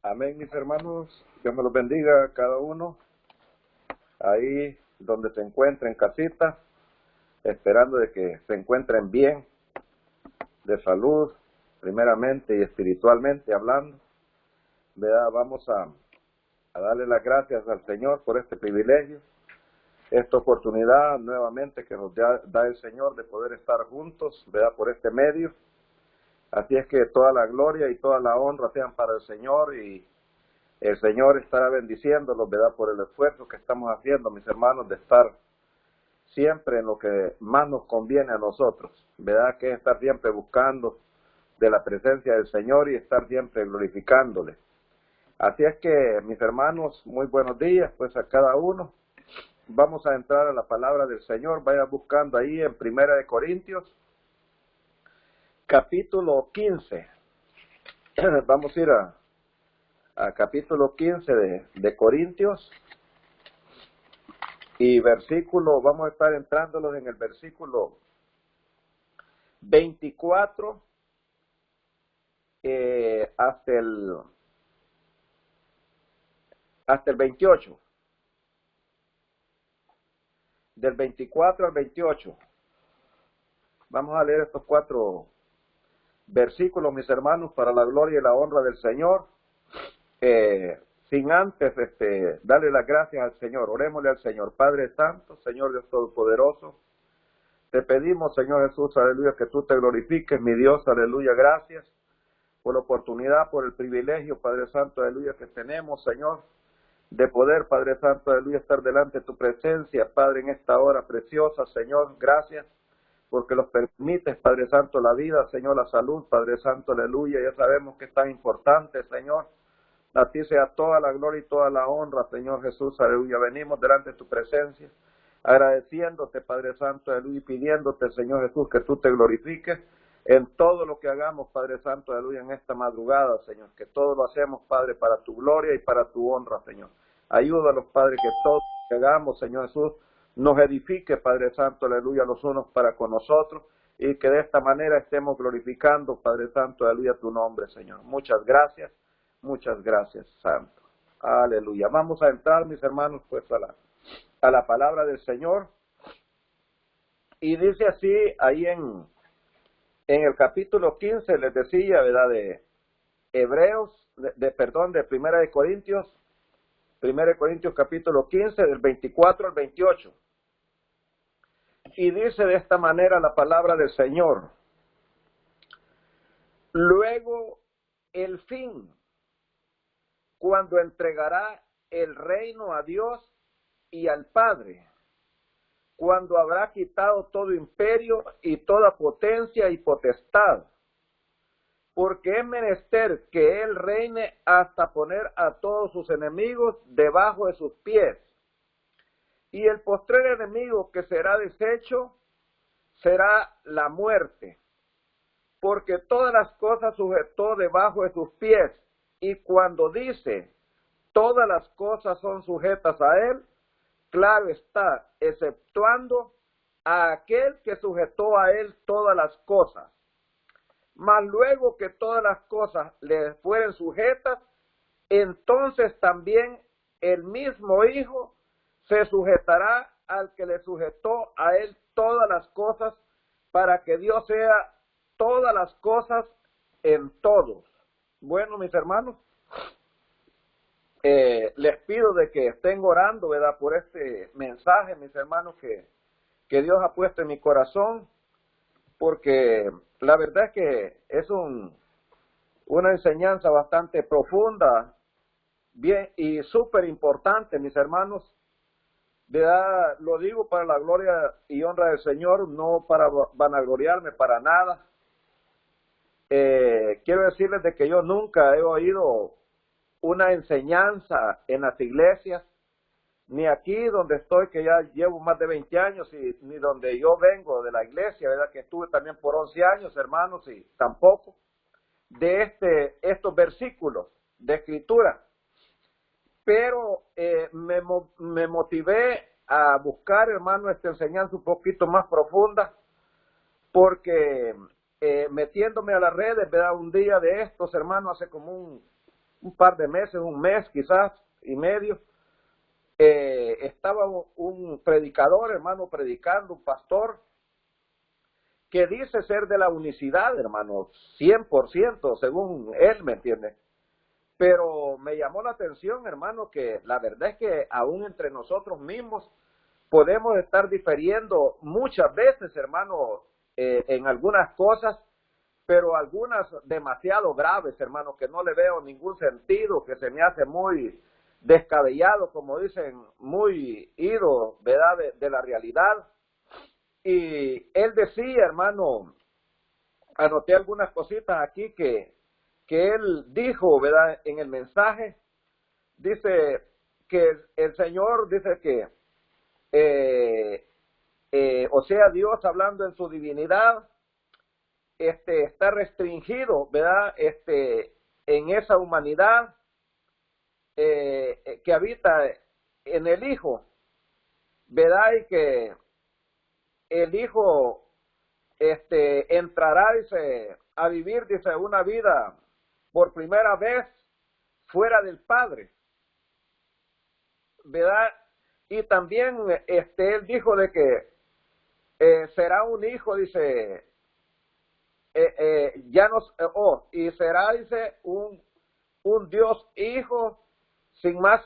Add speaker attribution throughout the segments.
Speaker 1: Amén, mis hermanos. Dios me los bendiga a cada uno. Ahí donde se encuentren en casita, esperando de que se encuentren bien, de salud, primeramente y espiritualmente hablando. ¿Verdad? Vamos a darle las gracias al Señor por este privilegio, esta oportunidad nuevamente que nos da el Señor de poder estar juntos, ¿verdad? Por este medio. Así es que toda la gloria y toda la honra sean para el Señor, y el Señor estará bendiciéndolos, ¿verdad? Por el esfuerzo que estamos haciendo, mis hermanos, de estar siempre en lo que más nos conviene a nosotros, ¿verdad? Que es estar siempre buscando de la presencia del Señor y estar siempre glorificándole. Así es que, mis hermanos, muy buenos días, pues a cada uno. Vamos a entrar a la palabra del Señor. Vaya buscando ahí en Primera de Corintios, capítulo 15. Vamos a ir a capítulo 15 de Corintios, y vamos a estar entrándolos en el versículo 24 hasta el 28. Del 24 al 28. Vamos a leer estos 4 versículos, mis hermanos, para la gloria y la honra del Señor. Sin antes darle las gracias al Señor. Orémosle al Señor. Padre Santo, Señor Dios Todopoderoso, te pedimos, Señor Jesús, aleluya, que tú te glorifiques, mi Dios, aleluya. Gracias por la oportunidad, por el privilegio, Padre Santo, aleluya, que tenemos, Señor, de poder, Padre Santo, aleluya, estar delante de tu presencia, Padre, en esta hora preciosa, Señor. Gracias porque los permites, Padre Santo, la vida, Señor, la salud, Padre Santo, aleluya. Ya sabemos que es tan importante, Señor. A ti sea toda la gloria y toda la honra, Señor Jesús, aleluya. Venimos delante de tu presencia, agradeciéndote, Padre Santo, aleluya, y pidiéndote, Señor Jesús, que tú te glorifiques en todo lo que hagamos, Padre Santo, aleluya, en esta madrugada, Señor. Que todo lo hacemos, Padre, para tu gloria y para tu honra, Señor. Ayúdanos, Padre, que todo lo que hagamos, Señor Jesús, nos edifique, Padre Santo, aleluya, los unos para con nosotros, y que de esta manera estemos glorificando, Padre Santo, aleluya, tu nombre, Señor. Muchas gracias, Santo. Aleluya. Vamos a entrar, mis hermanos, pues a la palabra del Señor. Y dice así, ahí en el capítulo 15, les decía, ¿verdad? De Hebreos, de Primera de Corintios, capítulo 15, del 24 al 28. Y dice de esta manera la palabra del Señor: luego el fin, cuando entregará el reino a Dios y al Padre, cuando habrá quitado todo imperio y toda potencia y potestad, porque es menester que él reine hasta poner a todos sus enemigos debajo de sus pies. Y el postrer enemigo que será deshecho será la muerte, porque todas las cosas sujetó debajo de sus pies. Y cuando dice todas las cosas son sujetas a él, claro está, exceptuando a aquel que sujetó a él todas las cosas. Mas luego que todas las cosas le fueren sujetas, entonces también el mismo Hijo se sujetará al que le sujetó a él todas las cosas, para que Dios sea todas las cosas en todos. Bueno, mis hermanos, les pido de que estén orando, ¿verdad?, por este mensaje, mis hermanos, que Dios ha puesto en mi corazón, porque la verdad es que es una enseñanza bastante profunda, bien, y súper importante, mis hermanos. ¿Verdad? Lo digo para la gloria y honra del Señor, no para vanagloriarme para nada. Quiero decirles de que yo nunca he oído una enseñanza en las iglesias, ni aquí donde estoy, que ya llevo más de 20 años, ni donde yo vengo de la iglesia, ¿verdad?, que estuve también por 11 años, hermanos, y tampoco de estos versículos de escritura. Pero me motivé a buscar, hermano, esta enseñanza un poquito más profunda, porque metiéndome a las redes, ¿verdad?, un día de estos, hermano, hace como un par de meses, un mes quizás y medio, estaba un predicador, hermano, predicando, un pastor, que dice ser de la unicidad, hermano, 100%, según él, ¿me entiende? Pero me llamó la atención, hermano, que la verdad es que aún entre nosotros mismos podemos estar difiriendo muchas veces, hermano, en algunas cosas, pero algunas demasiado graves, hermano, que no le veo ningún sentido, que se me hace muy descabellado, como dicen, muy ido, ¿verdad?, de la realidad. Y él decía, hermano, anoté algunas cositas aquí que él dijo, ¿verdad?, en el mensaje. Dice que el Señor dice que, o sea, Dios hablando en su divinidad, está restringido, ¿verdad?, en esa humanidad que habita en el Hijo, ¿verdad? Y que el Hijo entrará, dice, a vivir, dice, una vida por primera vez fuera del Padre, ¿verdad? Y también él dijo de que será un hijo, dice, ya no, y será, dice, un Dios hijo sin más,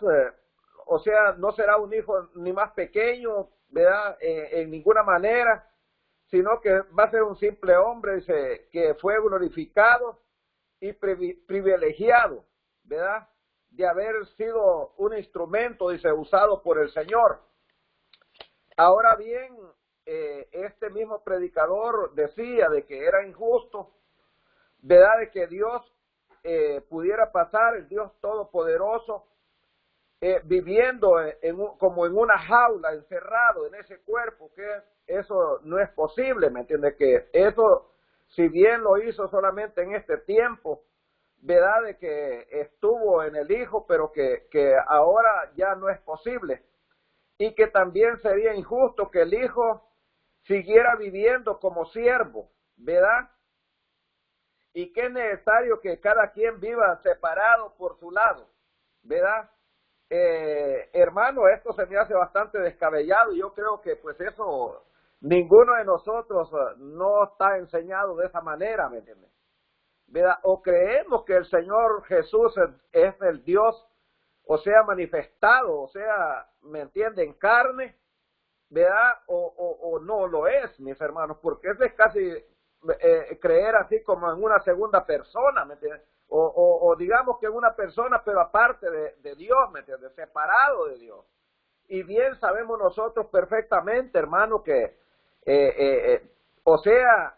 Speaker 1: o sea, no será un hijo ni más pequeño, ¿verdad? En ninguna manera, sino que va a ser un simple hombre, dice, que fue glorificado y privilegiado, ¿verdad?, de haber sido un instrumento, dice, usado por el Señor. Ahora bien, este mismo predicador decía de que era injusto, ¿verdad?, de que Dios pudiera pasar, el Dios Todopoderoso, viviendo como en una jaula, encerrado en ese cuerpo, que eso no es posible, ¿me entiende? Que eso, si bien lo hizo solamente en este tiempo, ¿verdad?, de que estuvo en el Hijo, pero que ahora ya no es posible. Y que también sería injusto que el Hijo siguiera viviendo como siervo, ¿verdad? Y que es necesario que cada quien viva separado por su lado, ¿verdad? Hermano, esto se me hace bastante descabellado y yo creo que pues eso, ninguno de nosotros no está enseñado de esa manera, ¿me entiendes? ¿Verdad? O creemos que el Señor Jesús es el Dios, o sea, manifestado, o sea, ¿me entiende?, en carne, ¿verdad? O no lo es, mis hermanos, porque eso es casi creer así como en una segunda persona, ¿me entiendes? O digamos que en una persona, pero aparte de Dios, ¿me entiendes?, separado de Dios. Y bien sabemos nosotros perfectamente, hermano, que, o sea,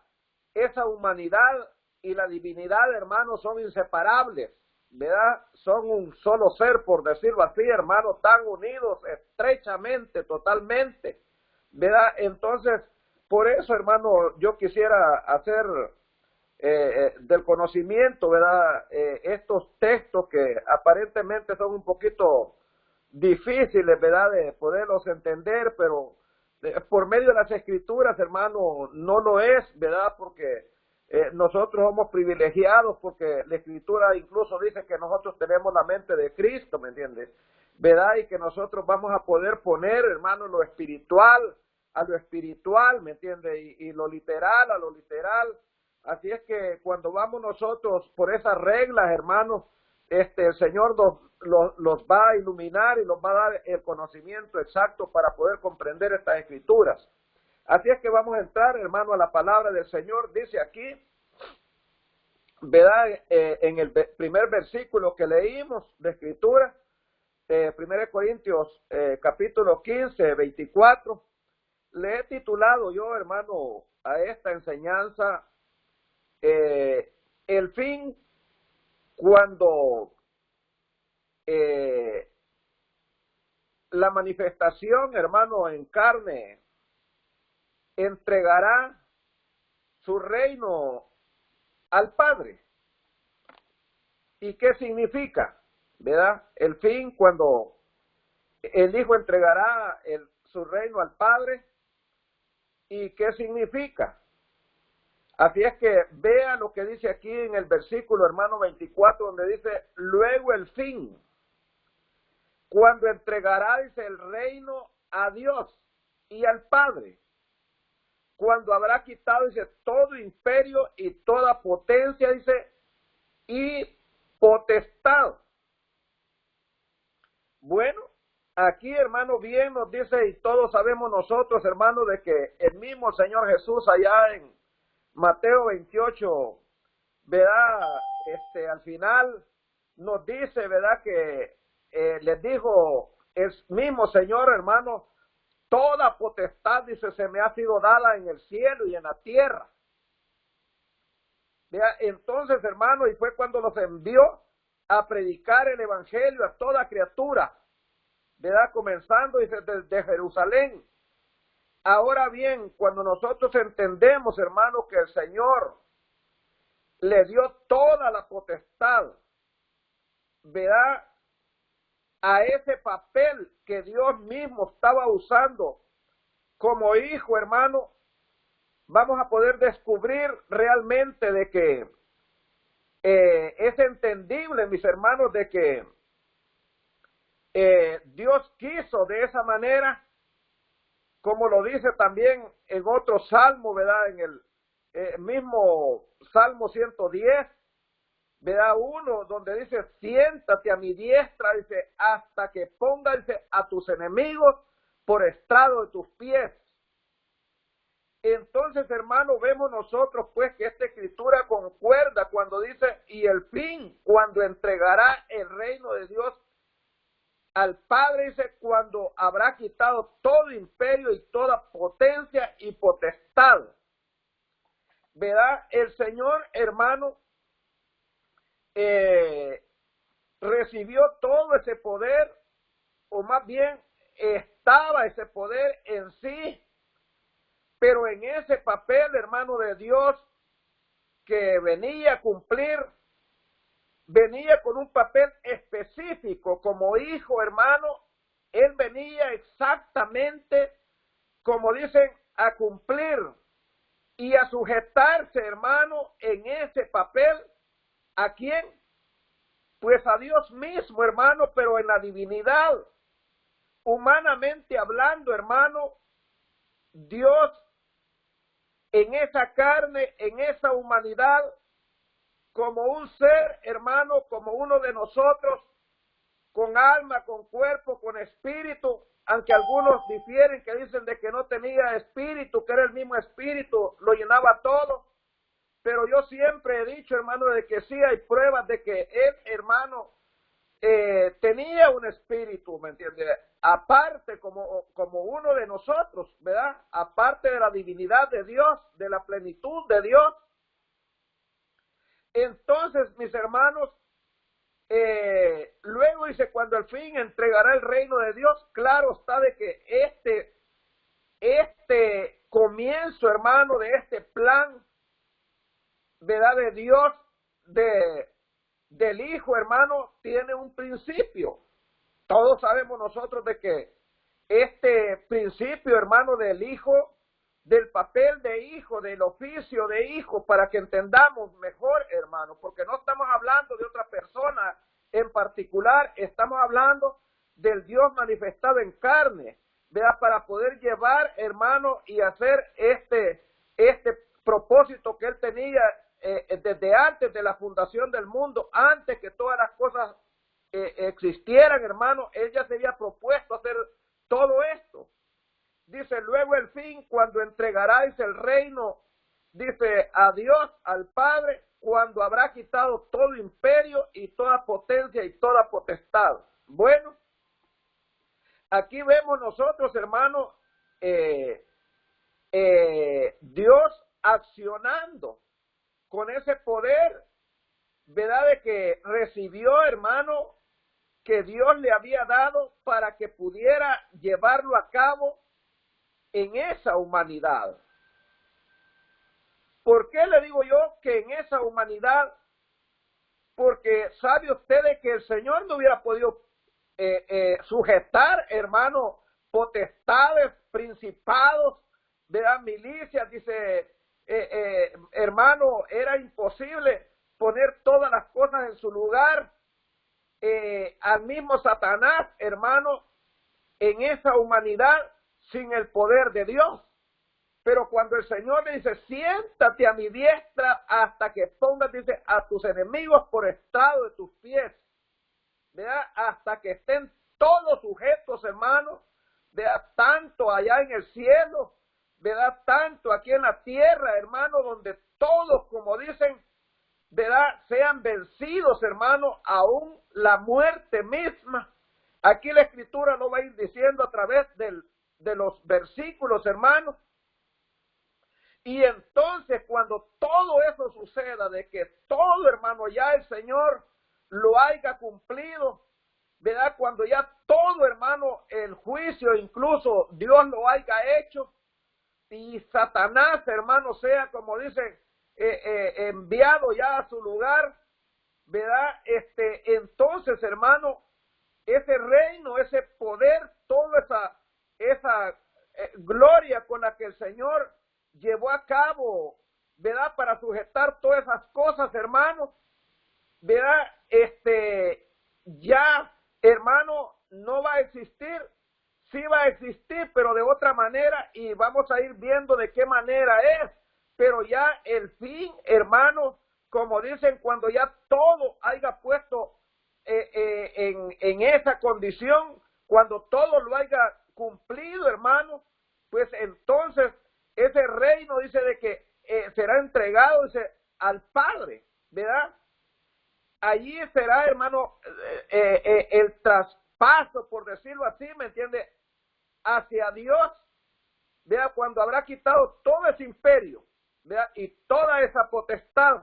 Speaker 1: esa humanidad y la divinidad, hermano, son inseparables, ¿verdad? Son un solo ser, por decirlo así, hermano, tan unidos estrechamente, totalmente, ¿verdad? Entonces, por eso, hermano, yo quisiera hacer del conocimiento, ¿verdad?, estos textos que aparentemente son un poquito difíciles, ¿verdad?, de poderlos entender, pero por medio de las escrituras, hermano, no lo es, ¿verdad?, porque nosotros somos privilegiados, porque la escritura incluso dice que nosotros tenemos la mente de Cristo, ¿me entiendes?, ¿verdad?, y que nosotros vamos a poder poner, hermano, lo espiritual a lo espiritual, ¿me entiendes?, y lo literal a lo literal. Así es que cuando vamos nosotros por esas reglas, hermanos, el Señor los va a iluminar y nos va a dar el conocimiento exacto para poder comprender estas escrituras. Así es que vamos a entrar, hermano, a la palabra del Señor. Dice aquí, ¿verdad?, en el primer versículo que leímos de escritura, 1 Corintios capítulo 15, 24, le he titulado yo, hermano, a esta enseñanza, el fin cuando la manifestación, hermano, en carne entregará su reino al Padre. ¿Y qué significa? ¿Verdad? El fin cuando el Hijo entregará su reino al Padre. ¿Y qué significa? Así es que vea lo que dice aquí en el versículo, hermano 24, donde dice, luego el fin, cuando entregará, dice, el reino a Dios y al Padre, cuando habrá quitado, dice, todo imperio y toda potencia, dice, y potestad. Bueno, aquí, hermano, bien nos dice, y todos sabemos nosotros, hermano, de que el mismo Señor Jesús allá en Mateo 28, ¿verdad? Al final nos dice, ¿verdad? Que les dijo el mismo Señor, hermano, toda potestad, dice, se me ha sido dada en el cielo y en la tierra. ¿Vea? Entonces, hermano, y fue cuando nos envió a predicar el evangelio a toda criatura, ¿verdad? Comenzando, dice, desde Jerusalén. Ahora bien, cuando nosotros entendemos, hermano, que el Señor le dio toda la potestad, ¿verdad? A ese papel que Dios mismo estaba usando como hijo, hermano, vamos a poder descubrir realmente de que es entendible, mis hermanos, de que Dios quiso de esa manera, como lo dice también en otro salmo, ¿verdad? En el mismo Salmo 110, ¿verdad? Uno donde dice, siéntate a mi diestra, dice, hasta que ponga, dice, a tus enemigos por estrado de tus pies. Entonces, hermano, vemos nosotros pues que esta escritura concuerda cuando dice, y el fin, cuando entregará el reino de Dios al Padre, dice, cuando habrá quitado todo imperio y toda potencia y potestad. ¿Verdad? El Señor, hermano, recibió todo ese poder, o más bien estaba ese poder en sí, pero en ese papel, hermano, de Dios que venía a cumplir, venía con un papel específico como hijo, hermano. Él venía exactamente, como dicen, a cumplir y a sujetarse, hermano, en ese papel. ¿A quién? Pues a Dios mismo, hermano, pero en la divinidad. Humanamente hablando, hermano, Dios en esa carne, en esa humanidad, como un ser, hermano, como uno de nosotros, con alma, con cuerpo, con espíritu, aunque algunos difieren que dicen de que no tenía espíritu, que era el mismo espíritu, lo llenaba todo, pero yo siempre he dicho, hermano, de que sí hay pruebas de que él, hermano, tenía un espíritu, ¿me entiende? Aparte, como uno de nosotros, ¿verdad? Aparte de la divinidad de Dios, de la plenitud de Dios. Entonces, mis hermanos, luego dice, cuando al fin entregará el reino de Dios, claro está de que este comienzo, hermano, de este plan, ¿verdad? De Dios, del Hijo, hermano, tiene un principio. Todos sabemos nosotros de que este principio, hermano, del Hijo, del papel de hijo, del oficio de hijo, para que entendamos mejor, hermano, porque no estamos hablando de otra persona en particular, estamos hablando del Dios manifestado en carne, ¿verdad? Para poder llevar, hermano, y hacer este propósito que él tenía desde antes de la fundación del mundo, antes que todas las cosas existieran, hermano. Él ya se había propuesto hacer todo esto. Dice, luego el fin, cuando entregaráis el reino, dice, a Dios, al Padre, cuando habrá quitado todo imperio y toda potencia y toda potestad. Bueno, aquí vemos nosotros, hermano, Dios accionando con ese poder, ¿verdad? De que recibió, hermano, que Dios le había dado para que pudiera llevarlo a cabo en esa humanidad. ¿Por qué le digo yo que en esa humanidad? Porque sabe usted de que el Señor no hubiera podido sujetar, hermano, potestades, principados, ¿verdad? Milicias, dice, hermano, era imposible poner todas las cosas en su lugar. Al mismo Satanás, hermano, en esa humanidad sin el poder de Dios. Pero cuando el Señor le dice, siéntate a mi diestra hasta que pongas, dice, a tus enemigos por estrado de tus pies, ¿verdad? Hasta que estén todos sujetos, hermano, ¿verdad? Tanto allá en el cielo, ¿verdad? Tanto aquí en la tierra, hermano, donde todos, como dicen, ¿verdad? Sean vencidos, hermano, aún la muerte misma. Aquí la Escritura lo va a ir diciendo a través de los versículos, hermano. Y entonces cuando todo eso suceda, de que todo, hermano, ya el Señor lo haya cumplido, ¿verdad? Cuando ya todo, hermano, el juicio, incluso Dios lo haya hecho, y Satanás, hermano, sea, como dicen, enviado ya a su lugar, ¿verdad? Entonces, hermano, ese reino, ese poder, toda esa gloria con la que el Señor llevó a cabo, ¿verdad? Para sujetar todas esas cosas, hermano, ¿verdad? Ya, hermano, no va a existir. Sí va a existir, pero de otra manera, y vamos a ir viendo de qué manera es. Pero ya el fin, hermano, como dicen, cuando ya todo haya puesto en esa condición, cuando todo lo haya cumplido, hermano, pues entonces ese reino, dice, de que será entregado, dice, al Padre, ¿verdad? Allí será, hermano, el traspaso, por decirlo así, ¿me entiende? Hacia Dios, vea, cuando habrá quitado todo ese imperio, vea, y toda esa potestad.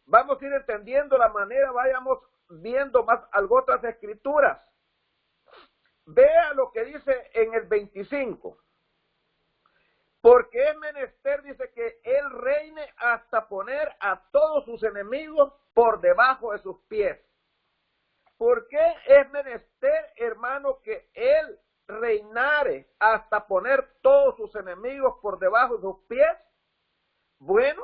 Speaker 1: Vamos a ir entendiendo la manera, vayamos viendo más algo otras escrituras. Vea lo que dice en el 25. Porque es menester, dice, que él reine hasta poner a todos sus enemigos por debajo de sus pies. ¿Por qué es menester, hermano, que él reinare hasta poner todos sus enemigos por debajo de sus pies? Bueno,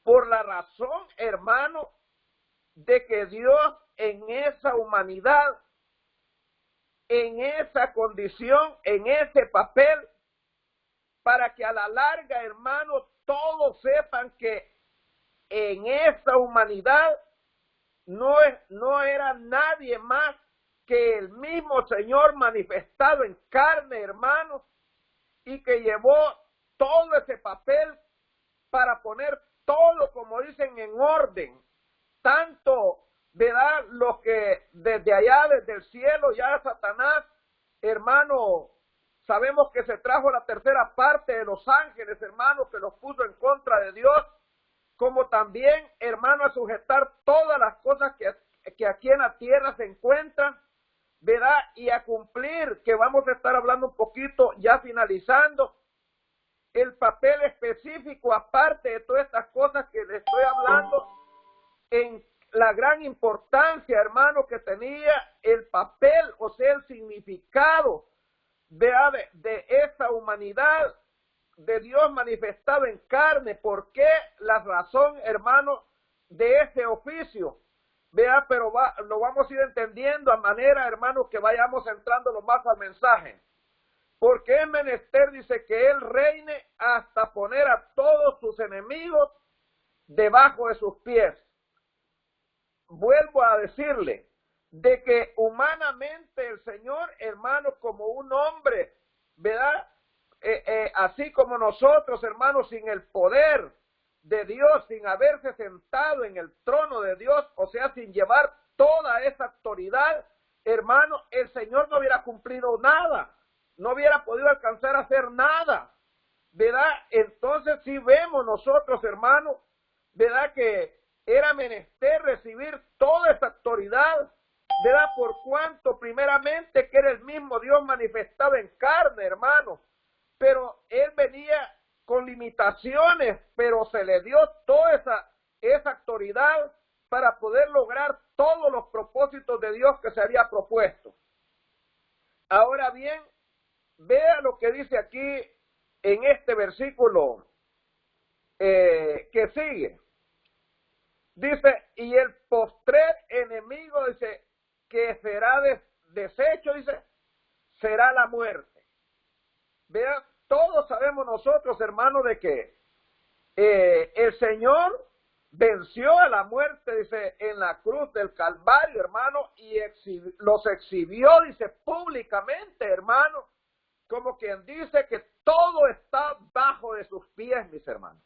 Speaker 1: por la razón, hermano, de que Dios en esa humanidad, en esa condición, en ese papel, para que a la larga, hermano, todos sepan que en esa humanidad no era nadie más que el mismo Señor manifestado en carne, hermano, y que llevó todo ese papel para poner todo, como dicen, en orden. Tanto, ¿verdad? Lo que desde allá, desde el cielo, ya Satanás, hermano, sabemos que se trajo la tercera parte de los ángeles, hermano, que los puso en contra de Dios, como también, hermano, a sujetar todas las cosas que aquí en la tierra se encuentran, ¿verdad? Y a cumplir, que vamos a estar hablando un poquito, ya finalizando, el papel específico, aparte de todas estas cosas que les estoy hablando, en la gran importancia, hermano, que tenía el papel, o sea, el significado de esa humanidad de Dios manifestado en carne. ¿Por qué? La razón, hermano, de ese oficio. Vea, pero lo vamos a ir entendiendo a manera, hermano, que vayamos entrando lo más al mensaje. Porque es menester, dice, que él reine hasta poner a todos sus enemigos debajo de sus pies. Vuelvo a decirle, de que humanamente el Señor, hermano, como un hombre, ¿verdad? Así como nosotros, hermanos, sin el poder de Dios, sin haberse sentado en el trono de Dios, o sea, sin llevar toda esa autoridad, hermano, el Señor no hubiera cumplido nada, no hubiera podido alcanzar a hacer nada, ¿verdad? Entonces sí vemos nosotros, hermano, ¿verdad? Que era menester recibir toda esa autoridad, ¿verdad? Por cuanto primeramente que era el mismo Dios manifestado en carne, hermano, pero él venía con limitaciones, pero se le dio toda esa autoridad para poder lograr todos los propósitos de Dios que se había propuesto. Ahora bien, vea lo que dice aquí en este versículo que sigue. Dice, y el postrer enemigo, dice, que será deshecho, dice, será la muerte. Vean, todos sabemos nosotros, hermanos, de que el Señor venció a la muerte, dice, en la cruz del Calvario, hermano, y los exhibió, dice, públicamente, hermano, como quien dice que todo está bajo de sus pies, mis hermanos,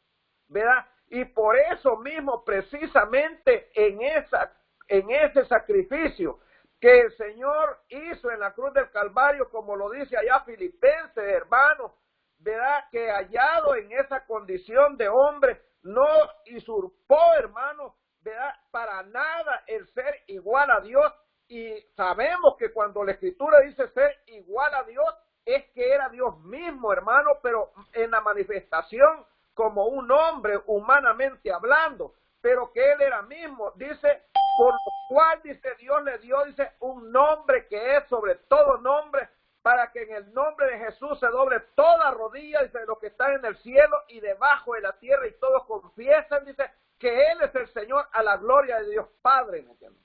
Speaker 1: ¿verdad? Y por eso mismo, precisamente en ese sacrificio que el Señor hizo en la cruz del Calvario, como lo dice allá Filipenses, hermano, ¿verdad? Que hallado en esa condición de hombre, no usurpó, hermano, ¿verdad? Para nada el ser igual a Dios. Y sabemos que cuando la Escritura dice ser igual a Dios, es que era Dios mismo, hermano, pero en la manifestación como un hombre, humanamente hablando, pero que él era mismo, dice, por lo cual, dice, Dios le dio, dice, un nombre que es sobre todo nombre, para que en el nombre de Jesús se doble toda rodilla, dice, de los que están en el cielo y debajo de la tierra, y todos confiesen, dice, que Él es el Señor, a la gloria de Dios Padre, ¿me entiendes?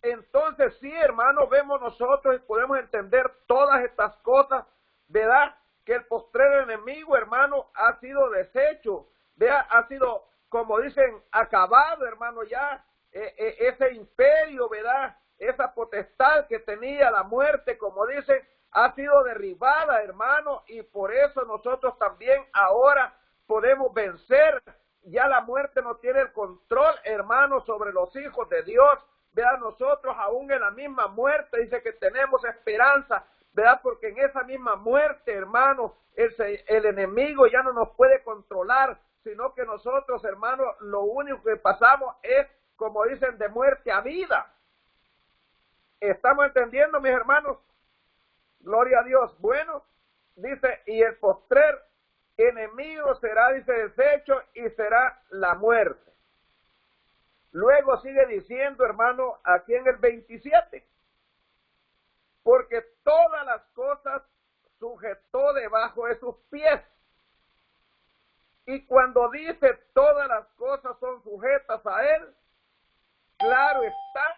Speaker 1: Entonces, sí, hermano, vemos nosotros y podemos entender todas estas cosas, ¿verdad? Que el postrero enemigo, hermano, ha sido deshecho, ¿verdad? Ha sido, como dicen, acabado, hermano, ya ese imperio, ¿verdad? Esa potestad que tenía la muerte, como dicen, ha sido derribada, hermano, y por eso nosotros también ahora podemos vencer. Ya la muerte no tiene el control, hermano, sobre los hijos de Dios. Vean, nosotros aún en la misma muerte, dice que tenemos esperanza, ¿verdad? Porque en esa misma muerte, hermano, el enemigo ya no nos puede controlar, sino que nosotros, hermano, lo único que pasamos es, como dicen, de muerte a vida. ¿Estamos entendiendo, mis hermanos? Gloria a Dios. Bueno, dice, y el postrer enemigo será, dice, deshecho y será la muerte. Luego sigue diciendo, hermano, aquí en el 27, porque todas las cosas sujetó debajo de sus pies. Y cuando dice todas las cosas son sujetas a él, claro está,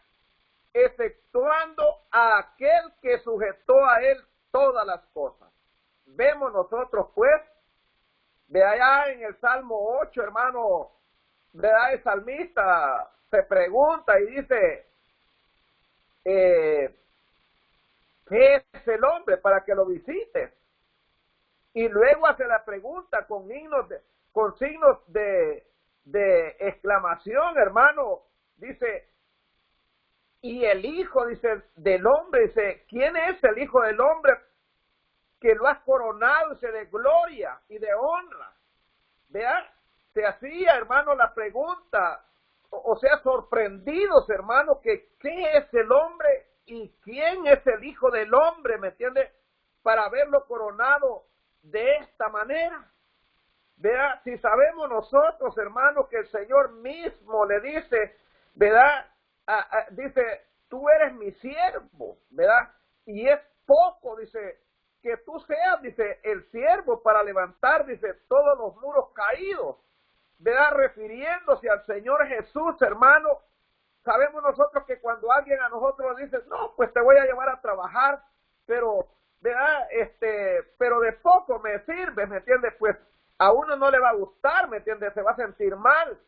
Speaker 1: exceptuando a aquel que sujetó a él todas las cosas. Vemos nosotros, pues, de allá en el Salmo 8, hermano, ¿verdad? El salmista se pregunta y dice, ¿qué es el hombre para que lo visites? Y luego hace la pregunta con signos de exclamación, hermano, dice, y el Hijo, dice, del hombre, dice, ¿quién es el Hijo del hombre que lo has coronado, dice, de gloria y de honra? Vean, se hacía, hermano, la pregunta, o sea, sorprendidos, hermano, que ¿qué es el hombre y quién es el Hijo del hombre? ¿Me entiende? Para haberlo coronado de esta manera. Vea, si sabemos nosotros, hermanos, que el Señor mismo le dice, ¿verdad? Dice, tú eres mi siervo, ¿verdad? Y es poco, dice, que tú seas, dice, el siervo para levantar, dice, todos los muros caídos, ¿verdad? Refiriéndose al Señor Jesús, hermano. Sabemos nosotros que cuando alguien a nosotros dice, no, pues te voy a llevar a trabajar, pero, ¿verdad? Pero de poco me sirve, ¿me entiendes? Pues a uno no le va a gustar, ¿me entiendes? Se va a sentir mal.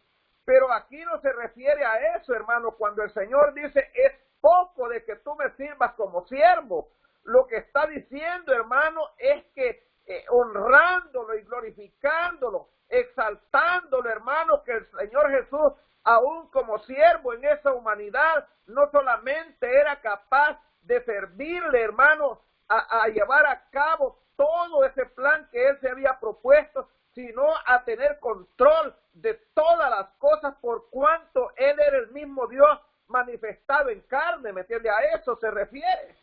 Speaker 1: Pero aquí no se refiere a eso, hermano. Cuando el Señor dice, es poco de que tú me sirvas como siervo, lo que está diciendo, hermano, es que honrándolo y glorificándolo, exaltándolo, hermano, que el Señor Jesús, aún como siervo en esa humanidad, no solamente era capaz de servirle, hermano, a llevar a cabo todo ese plan que él se había propuesto, sino a tener control de todas las cosas por cuanto él era el mismo Dios manifestado en carne, ¿me entiende? A eso se refiere.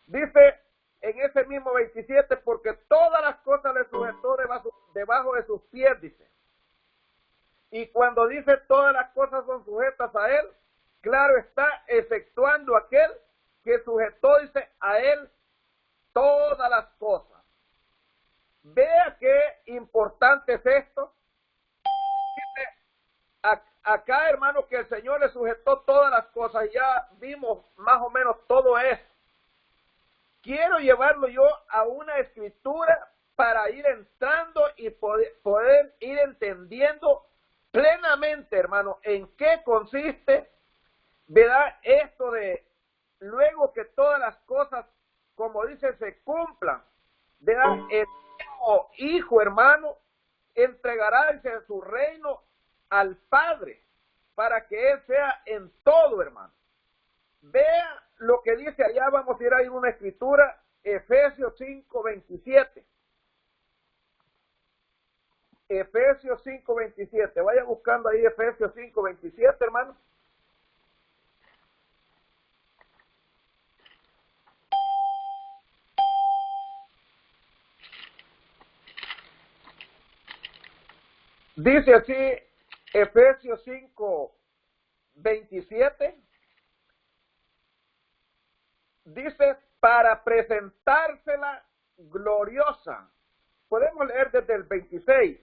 Speaker 1: Dice en ese mismo 27, porque todas las cosas le sujetó debajo de sus pies, dice. Y cuando dice todas las cosas son sujetas a él, claro está, exceptuando aquel que sujetó, dice, a él todas las cosas. Vea qué importante es esto, acá, hermano, que el Señor le sujetó todas las cosas, ya vimos más o menos todo eso. Quiero llevarlo yo a una escritura para ir entrando y poder ir entendiendo plenamente, hermano, en qué consiste, ¿verdad? Esto de luego que todas las cosas, como dice, se cumplan, ¿verdad? El mismo Hijo, hermano, entregará su reino al Padre para que Él sea en todo, hermano. Vea lo que dice allá, vamos a ir a una escritura, Efesios 5:27. Efesios 5:27. Vaya buscando ahí Efesios 5:27, hermano. Dice así, Efesios 5:27. Dice, para presentársela gloriosa. Podemos leer desde el 26.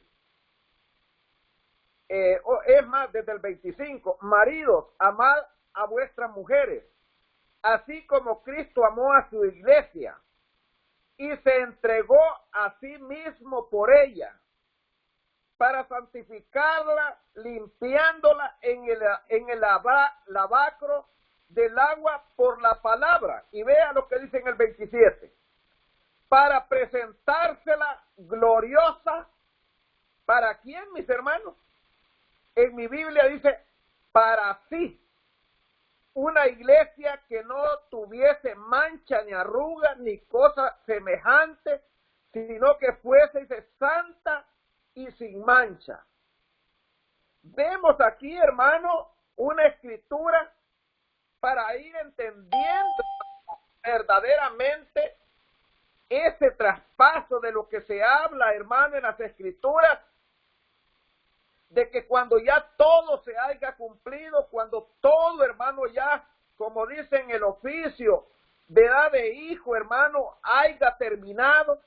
Speaker 1: Es más, desde el 25. Maridos, amad a vuestras mujeres, así como Cristo amó a su iglesia y se entregó a sí mismo por ella, para santificarla, limpiándola en el lavacro del agua por la palabra. Y vea lo que dice en el 27. Para presentársela gloriosa. ¿Para quién, mis hermanos? En mi Biblia dice, para sí. Una iglesia que no tuviese mancha ni arruga ni cosa semejante, sino que fuese, dice, santa y sin mancha. Vemos aquí, hermano, una escritura para ir entendiendo verdaderamente ese traspaso de lo que se habla, hermano, en las escrituras, de que cuando ya todo se haya cumplido, cuando todo, hermano, ya, como dicen el oficio, ¿verdad? De hijo, hermano, haya terminado,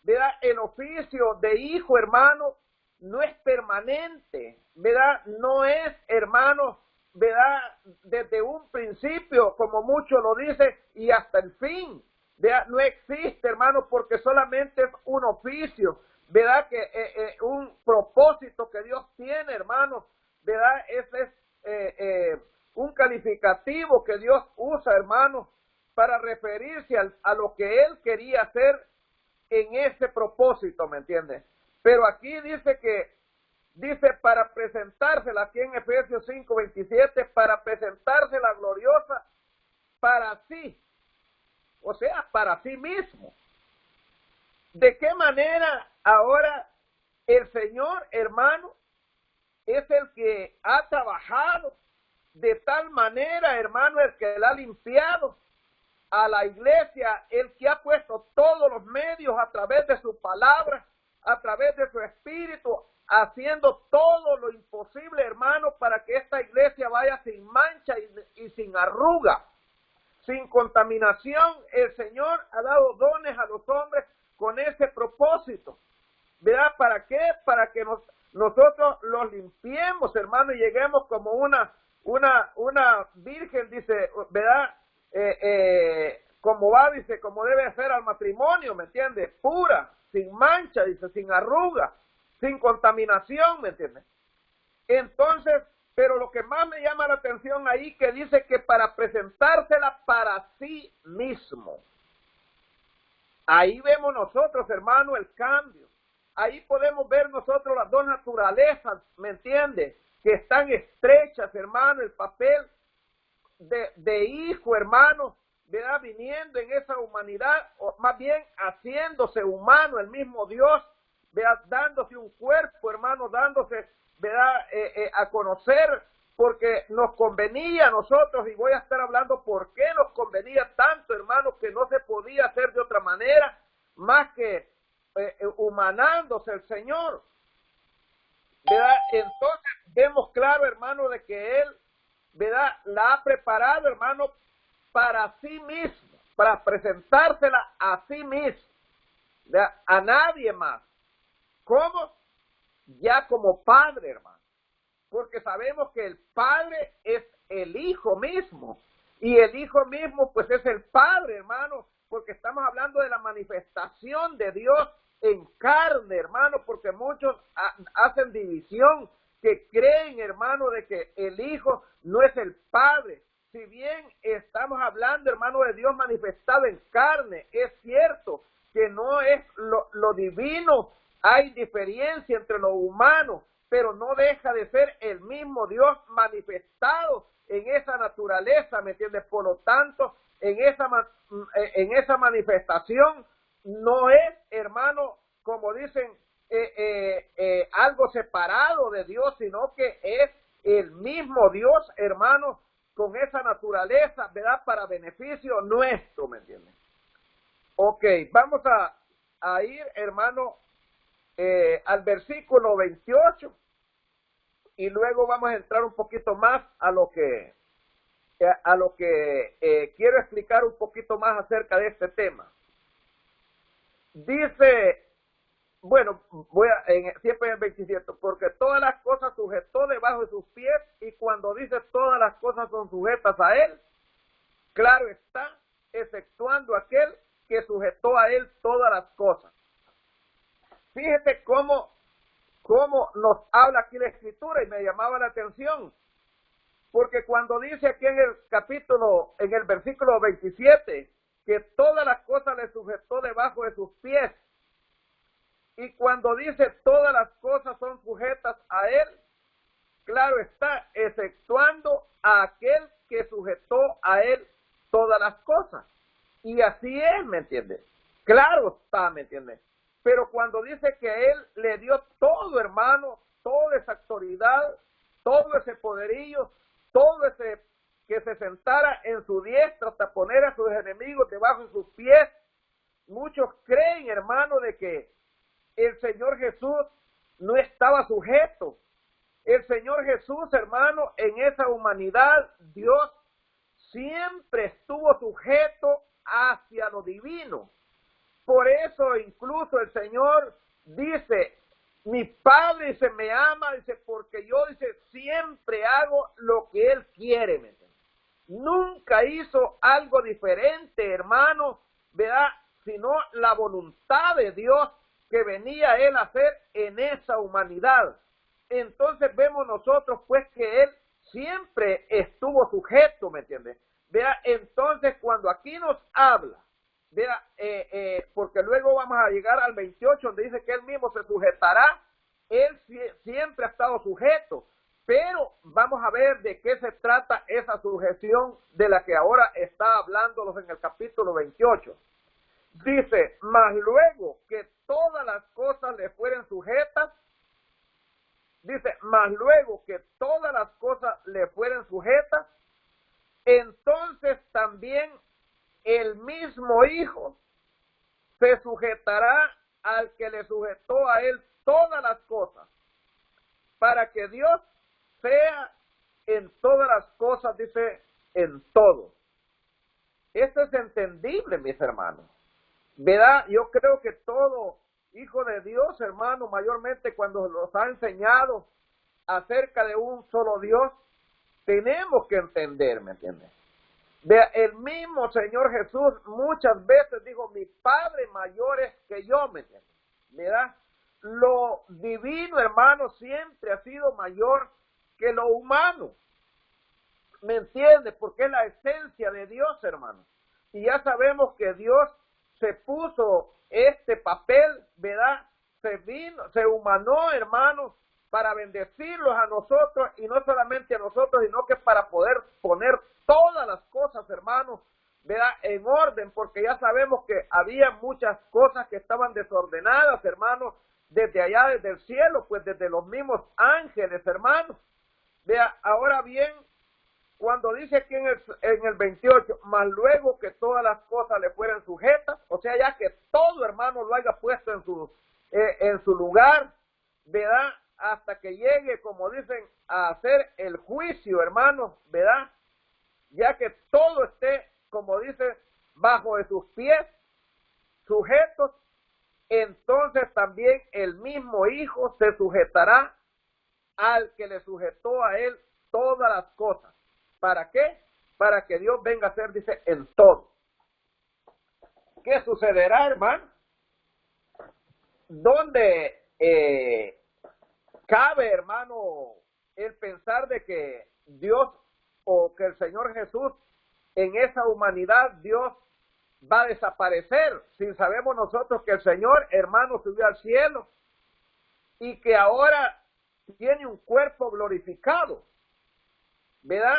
Speaker 1: ¿verdad? El oficio de hijo, hermano, no es permanente, ¿verdad? No es, hermano, ¿verdad? Desde un principio, como muchos lo dicen, y hasta el fin, ¿verdad? No existe, hermano, porque solamente es un oficio, ¿verdad? Que un propósito que Dios tiene, hermano, ¿verdad? Ese es un calificativo que Dios usa, hermano, para referirse a lo que Él quería hacer en ese propósito, ¿me entiendes? Pero aquí dice para presentársela, aquí en Efesios 5:27, para presentársela gloriosa para sí, o sea, para sí mismo. ¿De qué manera ahora el Señor, hermano, es el que ha trabajado de tal manera, hermano, el que la ha limpiado a la iglesia, el que ha puesto todos los medios a través de su palabra, a través de su espíritu, haciendo todo lo imposible, hermano, para que esta iglesia vaya sin mancha y sin arruga, sin contaminación? El Señor ha dado dones a los hombres con ese propósito, ¿verdad? ¿Para qué? Para que nosotros los limpiemos, hermano, y lleguemos como una virgen, dice, ¿verdad? Como va, dice, como debe ser al matrimonio, ¿me entiendes? Pura, sin mancha, dice, sin arruga, sin contaminación, ¿me entiendes? Entonces, pero lo que más me llama la atención ahí, que dice que para presentársela para sí mismo. Ahí vemos nosotros, hermano, el cambio. Ahí podemos ver nosotros las dos naturalezas, ¿me entiendes? Que están estrechas, hermano, el papel de hijo, hermano, ¿verdad? Viniendo en esa humanidad, o más bien haciéndose humano, el mismo Dios, ¿verdad? Dándose un cuerpo, hermano, dándose, ¿verdad? A conocer, porque nos convenía a nosotros, y voy a estar hablando por qué nos convenía tanto, hermano, que no se podía hacer de otra manera, más que humanándose el Señor, ¿verdad? Entonces vemos claro, hermano, de que Él, ¿verdad? La ha preparado, hermano, para sí mismo, para presentársela a sí mismo, ¿verdad? A nadie más. ¿Cómo? Ya como Padre, hermano. porque sabemos que el Padre es el Hijo mismo, y el Hijo mismo pues es el Padre, hermano, porque estamos hablando de la manifestación de Dios en carne, hermano, porque muchos hacen división, que creen, hermano, de que el Hijo no es el Padre. Si bien estamos hablando, hermano, de Dios manifestado en carne, es cierto que no es lo divino, hay diferencia entre lo humano, pero no deja de ser el mismo Dios manifestado en esa naturaleza, ¿me entiendes? Por lo tanto, en esa manifestación no es, hermano, como dicen, algo separado de Dios, sino que es el mismo Dios, hermano, con esa naturaleza, ¿verdad? Para beneficio nuestro, ¿me entiendes? Ok, vamos a ir, hermano, al versículo 28 y luego vamos a entrar un poquito más a lo que quiero explicar un poquito más acerca de este tema. Dice, bueno, siempre en el 27, porque todas las cosas sujetó debajo de sus pies, y cuando dice todas las cosas son sujetas a él, claro está, exceptuando aquel que sujetó a él todas las cosas. Fíjate cómo nos habla aquí la Escritura, y me llamaba la atención, porque cuando dice aquí en el versículo 27, que todas las cosas le sujetó debajo de sus pies, y cuando dice todas las cosas son sujetas a él, claro está, exceptuando a aquel que sujetó a él todas las cosas. Y así es, ¿me entiendes? Claro está, ¿me entiendes? Pero cuando dice que a él le dio todo, hermano, toda esa autoridad, todo ese poderío, todo ese que se sentara en su diestra hasta poner a sus enemigos debajo de sus pies, muchos creen, hermano, de que el Señor Jesús no estaba sujeto. El Señor Jesús, hermano, en esa humanidad, Dios siempre estuvo sujeto hacia lo divino. Por eso incluso el Señor dice, mi Padre, dice, me ama, dice, porque yo, dice, siempre hago lo que Él quiere. ¿Me entiendes? Nunca hizo algo diferente, hermano, ¿verdad? Sino la voluntad de Dios que venía Él a hacer en esa humanidad. Entonces vemos nosotros pues que Él siempre estuvo sujeto, ¿me entiendes? Vea, entonces cuando aquí nos habla, vea, porque luego vamos a llegar al 28 donde dice que Él mismo se sujetará, Él siempre ha estado sujeto, pero vamos a ver de qué se trata esa sujeción de la que ahora está hablándonos en el capítulo 28. Dice, mas luego que todas las cosas le fueren sujetas, dice, mas luego que todas las cosas le fueren sujetas, entonces también el mismo Hijo se sujetará al que le sujetó a él todas las cosas, para que Dios sea en todas las cosas, dice, en todo. Esto es entendible, mis hermanos. ¿Verdad? Yo creo que todo hijo de Dios, hermano, mayormente cuando nos ha enseñado acerca de un solo Dios, tenemos que entender, ¿me entiendes? El mismo Señor Jesús muchas veces dijo, mi Padre mayor es que yo, ¿me entiendes? ¿Verdad? Lo divino, hermano, siempre ha sido mayor que lo humano. ¿Me entiendes? Porque es la esencia de Dios, hermano. Y ya sabemos que Dios se puso este papel, ¿verdad? Se humanó, hermano, para bendecirlos a nosotros, y no solamente a nosotros, sino que para poder poner todas las cosas, hermano, ¿verdad? En orden, porque ya sabemos que había muchas cosas que estaban desordenadas, hermano, desde allá, desde el cielo, pues desde los mismos ángeles, hermano. Vea, ahora bien, cuando dice aquí en el 28, más luego que todas las cosas le fueran sujetas, o sea, ya que todo, hermano, lo haya puesto en su lugar, ¿verdad? Hasta que llegue, como dicen, a hacer el juicio, hermano, ¿verdad? Ya que todo esté, como dice, bajo de sus pies, sujetos, entonces también el mismo Hijo se sujetará al que le sujetó a él todas las cosas. ¿Para qué? Para que Dios venga a ser, dice, en todo. ¿Qué sucederá, hermano? Donde cabe, hermano, el pensar de que Dios o que el Señor Jesús en esa humanidad, Dios va a desaparecer, si sabemos nosotros que el Señor, hermano, subió al cielo y que ahora tiene un cuerpo glorificado, ¿verdad?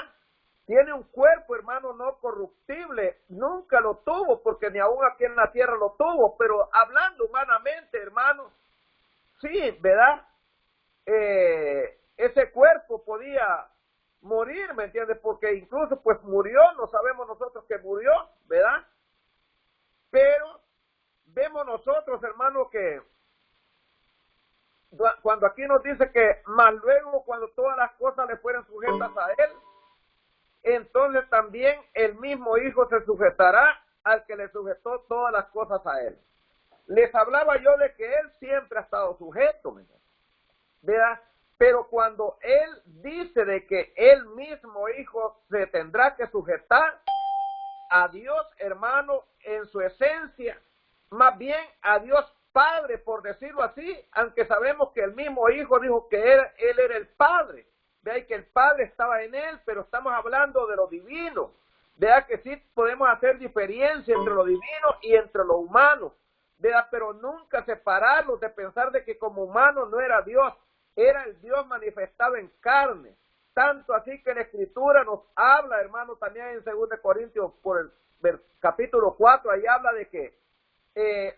Speaker 1: Tiene un cuerpo, hermano, no corruptible, nunca lo tuvo, porque ni aún aquí en la tierra lo tuvo, pero hablando humanamente, hermano, sí, ¿verdad? Ese cuerpo podía morir, ¿me entiendes? Porque incluso pues murió, no sabemos nosotros que murió, ¿verdad? Pero vemos nosotros, hermano, que cuando aquí nos dice que más luego cuando todas las cosas le fueran sujetas a él, entonces también el mismo Hijo se sujetará al que le sujetó todas las cosas a él. Les hablaba yo de que él siempre ha estado sujeto, ¿verdad? Pero cuando él dice de que él mismo, Hijo, se tendrá que sujetar a Dios, hermano, en su esencia, más bien a Dios Padre, por decirlo así, aunque sabemos que el mismo Hijo dijo que él era el Padre, vea que el Padre estaba en él, pero estamos hablando de lo divino, vea que sí podemos hacer diferencia entre lo divino y entre lo humano, vea, pero nunca separarlos de pensar de que como humano no era Dios, era el Dios manifestado en carne. Tanto así que la Escritura nos habla, hermano, también en 2 Corintios, por el capítulo 4, ahí habla de que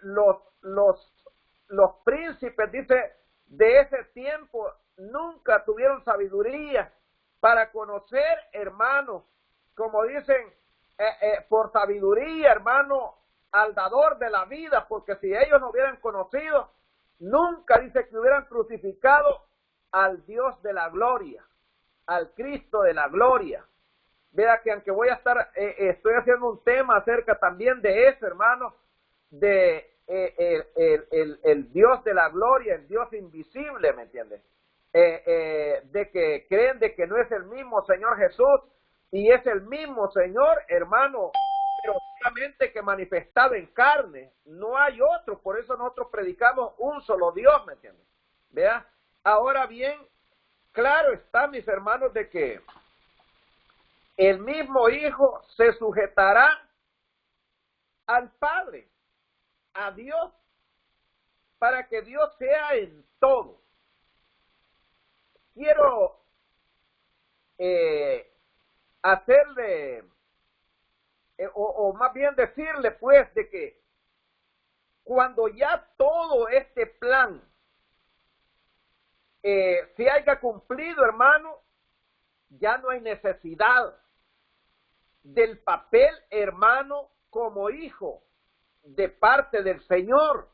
Speaker 1: los príncipes, dice, de ese tiempo nunca tuvieron sabiduría para conocer, hermano, como dicen, por sabiduría, hermano, al dador de la vida, porque si ellos no hubieran conocido, nunca, dice, que hubieran crucificado al Dios de la gloria, al Cristo de la gloria. Vea que aunque voy a estar, estoy haciendo un tema acerca también de eso, hermano, de el Dios de la gloria, el Dios invisible, ¿me entiendes? De que creen de que no es el mismo Señor Jesús, y es el mismo Señor, hermano, pero solamente que manifestado en carne, no hay otro, por eso nosotros predicamos un solo Dios, ¿me entiendes? Vea, ahora bien, claro está, mis hermanos, de que el mismo Hijo se sujetará al Padre, a Dios, para que Dios sea en todo. Quiero hacerle, o más bien decirle pues, de que cuando ya todo este plan se haya cumplido, hermano, ya no hay necesidad del papel, hermano, como hijo de parte del Señor,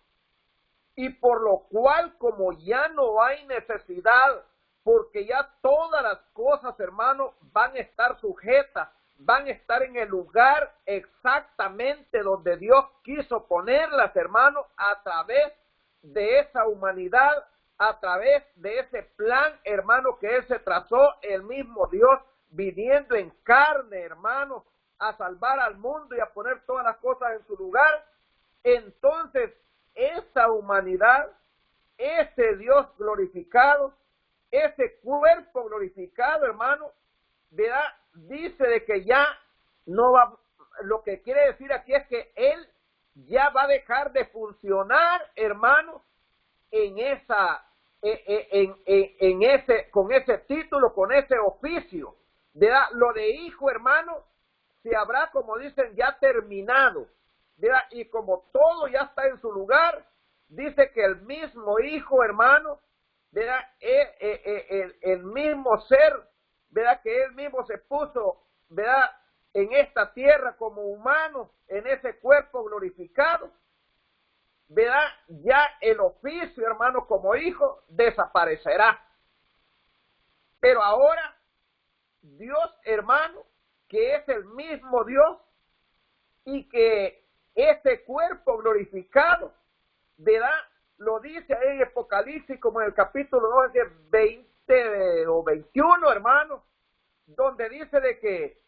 Speaker 1: y por lo cual, como ya no hay necesidad, porque ya todas las cosas, hermano, van a estar sujetas, van a estar en el lugar exactamente donde Dios quiso ponerlas, hermano, a través de esa humanidad, a través de ese plan, hermano, que Él se trazó, el mismo Dios viniendo en carne, hermano, a salvar al mundo y a poner todas las cosas en su lugar. Entonces, esa humanidad, ese Dios glorificado, ese cuerpo glorificado, hermano, ¿verdad? Dice de que ya no va, lo que quiere decir aquí es que Él ya va a dejar de funcionar, hermano, en esa, en ese, con ese título, con ese oficio, ¿verdad? Lo de hijo, hermano, se habrá, como dicen, ya terminado, ¿verdad? Y como todo ya está en su lugar, dice que el mismo Hijo, hermano, ¿verdad? El mismo ser, ¿verdad? Que Él mismo se puso, ¿verdad? En esta tierra como humano, en ese cuerpo glorificado, ¿verdad? Ya el oficio, hermano, como hijo, desaparecerá. Pero ahora, Dios, hermano, que es el mismo Dios, y que ese cuerpo glorificado, ¿verdad? Lo dice ahí en Apocalipsis, como en el capítulo 2, 20 o 21, hermano, donde dice de que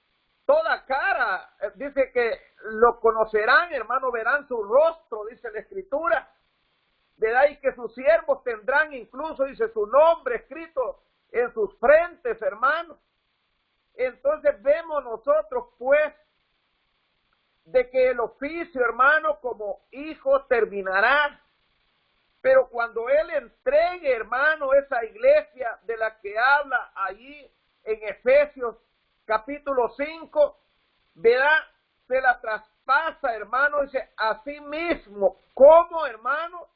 Speaker 1: toda cara, dice que lo conocerán, hermano, verán su rostro, dice la Escritura, ¿verdad? Y que sus siervos tendrán incluso, dice, su nombre escrito en sus frentes, hermano. Entonces vemos nosotros, pues, de que el oficio, hermano, como hijo terminará. Pero cuando Él entregue, hermano, esa iglesia de la que habla allí en Efesios capítulo 5, verá, se la traspasa, hermano, dice, así mismo, como, hermano,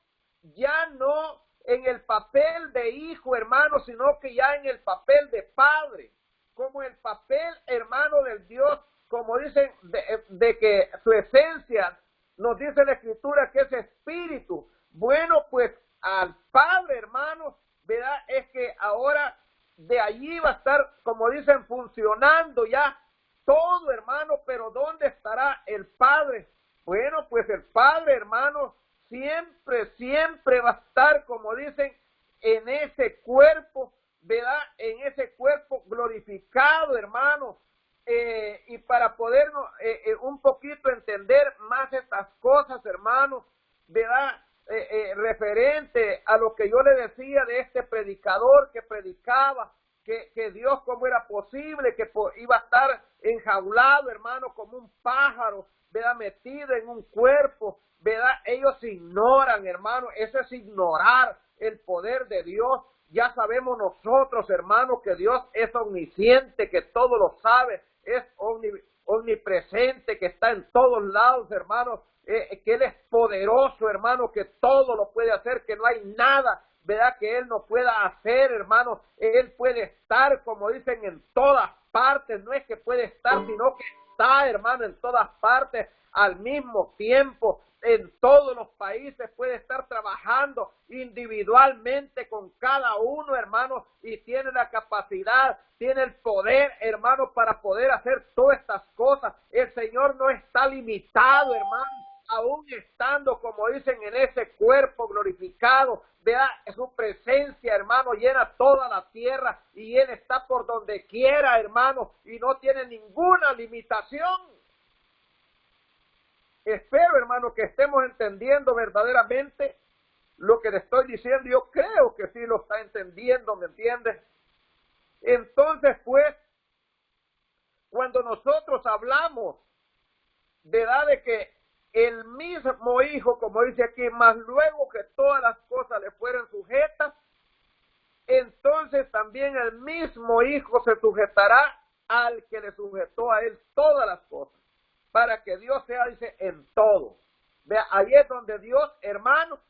Speaker 1: ya no en el papel de hijo, hermano, sino que ya en el papel de padre, como el papel, hermano, del Dios, como dicen, de que su esencia, nos dice la Escritura que es espíritu. Bueno, pues al Padre, hermano, ¿verdad? Es que ahora de allí va a estar, como dicen, funcionando ya todo, hermano, pero ¿dónde estará el Padre? Bueno, pues el Padre, hermano, siempre va a estar, como dicen, en ese cuerpo, ¿verdad? En ese cuerpo glorificado, hermano. Y para podernos un poquito entender más estas cosas, hermano, ¿verdad? Referente a lo que yo le decía de este predicador que predicaba, que Dios cómo era posible, que iba a estar enjaulado, hermano, como un pájaro, ¿verdad? Metido en un cuerpo, ¿verdad? Ellos ignoran, hermano, eso es ignorar el poder de Dios. Ya sabemos nosotros, hermano, que Dios es omnisciente, que todo lo sabe, es omnipresente, que está en todos lados, hermano, que Él es poderoso, hermano, que todo lo puede hacer, que no hay nada, ¿verdad?, que Él no pueda hacer, hermano. Él puede estar, como dicen, en todas partes, no es que puede estar, sino que está, hermano, en todas partes al mismo tiempo. En todos los países puede estar trabajando individualmente con cada uno, hermano, y tiene la capacidad, tiene el poder, hermano, para poder hacer todas estas cosas. El Señor no está limitado, hermano, aún estando, como dicen, en ese cuerpo glorificado. Vea su presencia, hermano, llena toda la tierra y Él está por donde quiera, hermano, y no tiene ninguna limitación. Espero, hermano, que estemos entendiendo verdaderamente lo que le estoy diciendo. Yo creo que sí lo está entendiendo, ¿me entiendes? Entonces, pues, cuando nosotros hablamos de edad de que el mismo Hijo, como dice aquí, más luego que todas las cosas le fueran sujetas, entonces también el mismo Hijo se sujetará al que le sujetó a Él todas las cosas, para que Dios sea, dice, en todo. Vea, ahí es donde Dios, hermano,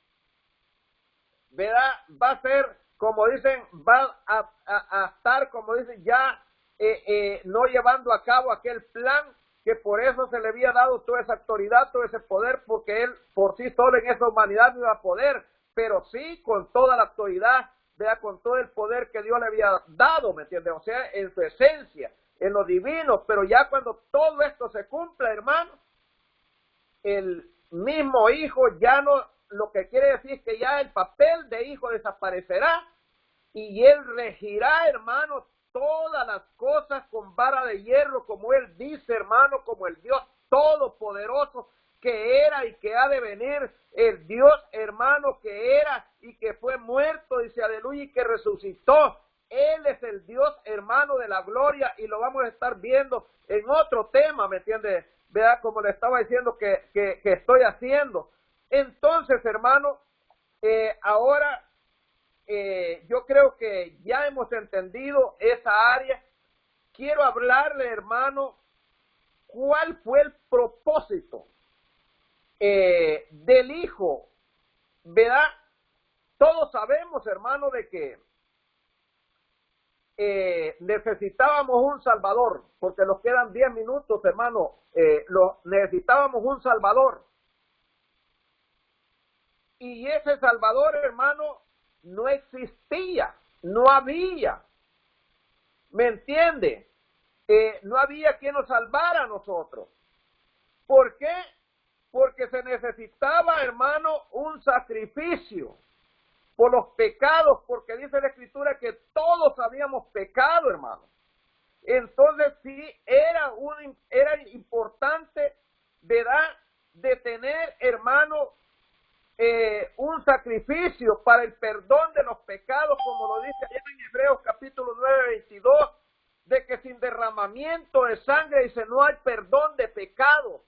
Speaker 1: ¿verdad?, va a ser, como dicen, va a estar, como dicen, ya no llevando a cabo aquel plan, que por eso se le había dado toda esa autoridad, todo ese poder, porque Él por sí solo en esa humanidad no iba a poder, pero sí con toda la autoridad, ¿verdad?, con todo el poder que Dios le había dado, ¿me entiendes? O sea, en su esencia, en lo divino. Pero ya cuando todo esto se cumpla, hermano, el mismo Hijo ya no, lo que quiere decir es que ya el papel de Hijo desaparecerá y Él regirá, hermano, todas las cosas con vara de hierro, como Él dice, hermano, como el Dios todopoderoso que era y que ha de venir, el Dios, hermano, que era y que fue muerto, dice aleluya, y que resucitó. Él es el Dios, hermano, de la gloria, y lo vamos a estar viendo en otro tema, ¿me entiende? Vea, como le estaba diciendo que estoy haciendo. Entonces, hermano, ahora yo creo que ya hemos entendido esa área. Quiero hablarle, hermano, cuál fue el propósito del Hijo, ¿verdad? Todos sabemos, hermano, de que necesitábamos un Salvador, porque nos quedan 10 minutos, hermano. Necesitábamos un Salvador. Y ese Salvador, hermano, no existía, no había. ¿Me entiende? No había quien nos salvara a nosotros. ¿Por qué? Porque se necesitaba, hermano, un sacrificio. por los pecados, porque dice la Escritura que todos habíamos pecado, hermano. Entonces sí, era importante, ¿verdad?, de tener, hermano, un sacrificio para el perdón de los pecados, como lo dice allá en Hebreos capítulo 9, 22, de que sin derramamiento de sangre, dice, no hay perdón de pecados.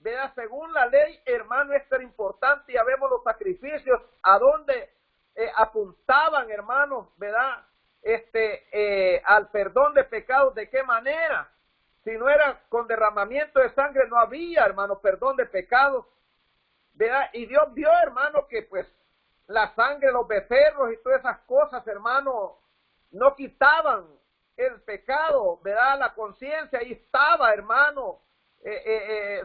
Speaker 1: ¿Verdad? Según la ley, hermano, esto era importante. Ya vemos los sacrificios a donde apuntaban, hermanos, ¿verdad? Al perdón de pecados. ¿De qué manera? Si no era con derramamiento de sangre, no había, hermano, perdón de pecados, ¿verdad? Y Dios vio, hermano, que pues la sangre, los becerros y todas esas cosas, hermano, no quitaban el pecado, ¿verdad? La conciencia ahí estaba, hermano,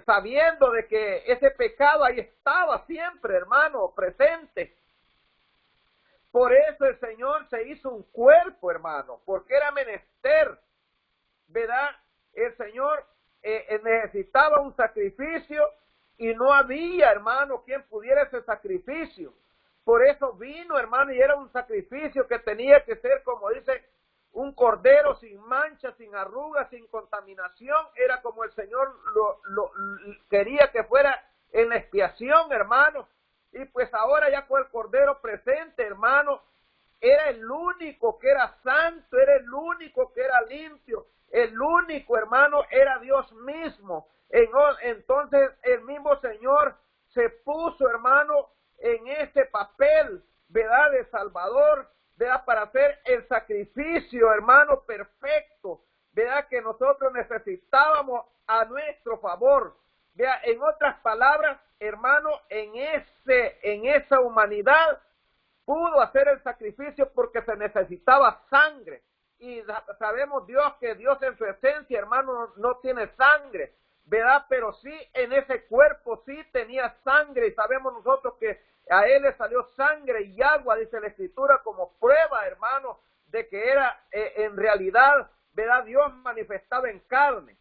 Speaker 1: sabiendo de que ese pecado ahí estaba siempre, hermano, presente. Por eso el Señor se hizo un cuerpo, hermano, porque era menester, ¿verdad? El Señor necesitaba un sacrificio y no había, hermano, quien pudiera ese sacrificio. Por eso vino, hermano, y era un sacrificio que tenía que ser, como dice, un cordero sin mancha, sin arrugas, sin contaminación. Era como el Señor lo quería que fuera en la expiación, hermano. Y pues ahora ya con el cordero presente, hermano, era el único que era santo, era el único que era limpio, el único, hermano, era Dios mismo. Entonces el mismo Señor se puso, hermano, en ese papel, ¿verdad?, de Salvador, ¿verdad?, para hacer el sacrificio, hermano, perfecto, ¿verdad?, que nosotros necesitábamos a nuestro favor. ¿Verdad? En otras palabras, hermano, en esa humanidad pudo hacer el sacrificio porque se necesitaba sangre. Y sabemos Dios que Dios en su esencia, hermano, no tiene sangre, ¿verdad? Pero sí, en ese cuerpo sí tenía sangre, y sabemos nosotros que a él le salió sangre y agua, dice la Escritura, como prueba, hermano, de que era en realidad, ¿verdad?, Dios manifestado en carne.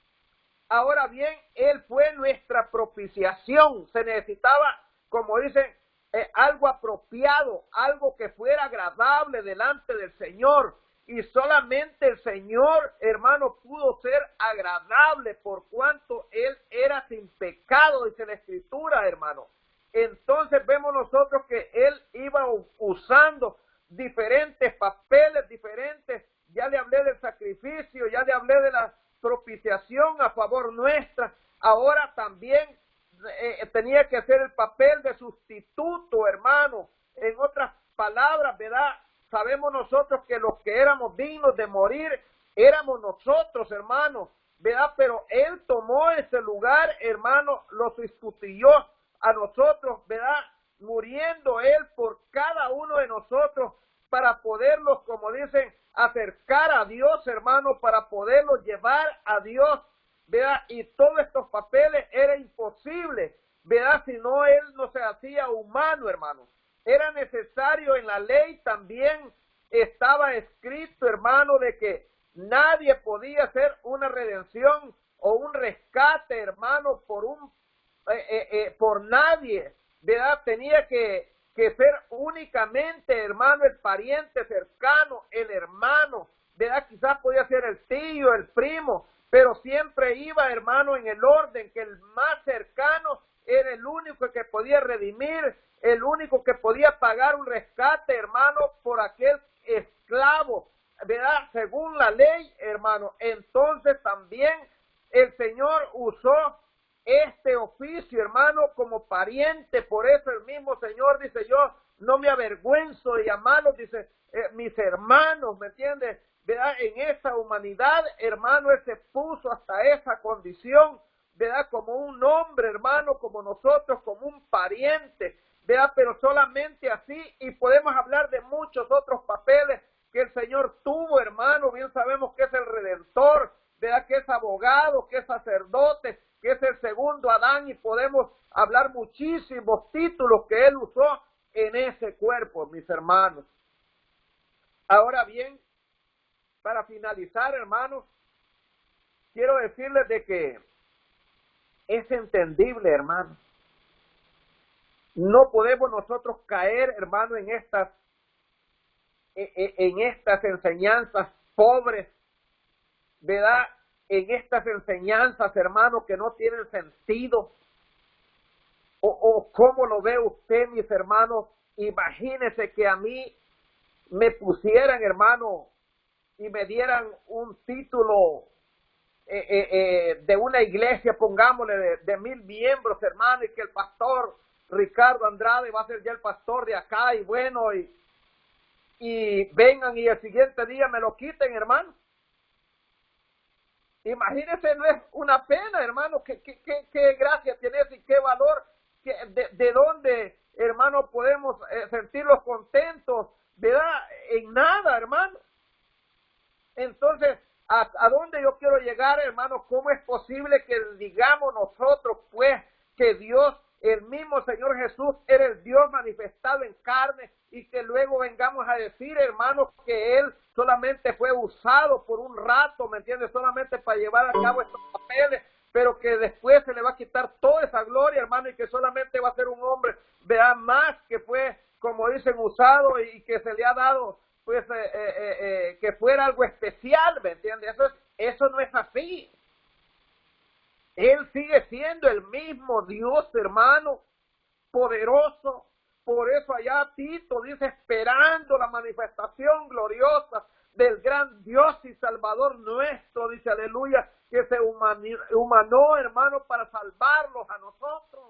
Speaker 1: Ahora bien, él fue nuestra propiciación. Se necesitaba, como dicen, algo apropiado, algo que fuera agradable delante del Señor. Y solamente el Señor, hermano, pudo ser agradable por cuanto Él era sin pecado, dice la Escritura, hermano. Entonces vemos nosotros que Él iba usando diferentes papeles, diferentes. Ya le hablé del sacrificio, ya le hablé de la propiciación a favor nuestra. Ahora también tenía que hacer el papel de sustituto, hermano. En otras palabras, ¿verdad? Sabemos nosotros que los que éramos dignos de morir éramos nosotros, hermano, ¿verdad? Pero Él tomó ese lugar, hermano, lo sustituyó a nosotros, ¿verdad? Muriendo Él por cada uno de nosotros para poderlos, como dicen, acercar a Dios, hermano, para poderlos llevar a Dios, ¿verdad? Y todos estos papeles era imposible, ¿verdad? Si no, Él no se hacía humano, hermano. Era necesario, en la ley también estaba escrito, hermano, de que nadie podía hacer una redención o un rescate, hermano, por nadie, ¿verdad? Tenía que ser únicamente, hermano, el pariente cercano, el hermano, ¿verdad? Quizás podía ser el tío, el primo, pero siempre iba, hermano, en el orden que el más cercano era el único que podía redimir, el único que podía pagar un rescate, hermano, por aquel esclavo, ¿verdad? Según la ley, hermano. Entonces también el Señor usó este oficio, hermano, como pariente. Por eso el mismo Señor dice: yo no me avergüenzo de llamarlos, dice, mis hermanos, ¿me entiendes? ¿Verdad? En esa humanidad, hermano, Él se puso hasta esa condición, ¿verdad? Como un hombre, hermano, como nosotros, como un pariente, ¿verdad? Pero solamente así. Y podemos hablar de muchos otros papeles que el Señor tuvo, hermano. Bien sabemos que es el Redentor, ¿verdad? Que es abogado, que es sacerdote, que es el segundo Adán, y podemos hablar muchísimos títulos que Él usó en ese cuerpo, mis hermanos. Ahora bien, para finalizar, hermanos, quiero decirles de que es entendible, hermano. No podemos nosotros caer, hermano, en estas en estas enseñanzas pobres, ¿verdad? En estas enseñanzas, hermanos, que no tienen sentido. O cómo lo ve usted, mis hermanos. Imagínese que a mí me pusieran, hermano, y me dieran un título de una iglesia, pongámosle, de 1000 miembros, hermano, y que el pastor Ricardo Andrade va a ser ya el pastor de acá, y bueno, y vengan y el siguiente día me lo quiten, hermano. Imagínense, no es una pena, hermano, qué gracia tiene eso y qué valor, de dónde, hermano, podemos sentirlos contentos, ¿verdad? En nada, hermano. Entonces, ¿a dónde yo quiero llegar, hermano? ¿Cómo es posible que digamos nosotros, pues, que Dios, el mismo Señor Jesús, era el Dios manifestado en carne, y que luego vengamos a decir, hermanos, que Él solamente fue usado por un rato, ¿me entiendes? Solamente para llevar a cabo estos papeles, pero que después se le va a quitar toda esa gloria, hermano, y que solamente va a ser un hombre, vea, más que fue, como dicen, usado, y que se le ha dado, pues, que fuera algo especial, ¿me entiendes? Eso no es así. Él sigue siendo el mismo Dios, hermano, poderoso. Por eso allá Tito dice, esperando la manifestación gloriosa del gran Dios y Salvador nuestro, dice, aleluya, que se humanó, hermano, para salvarlos a nosotros.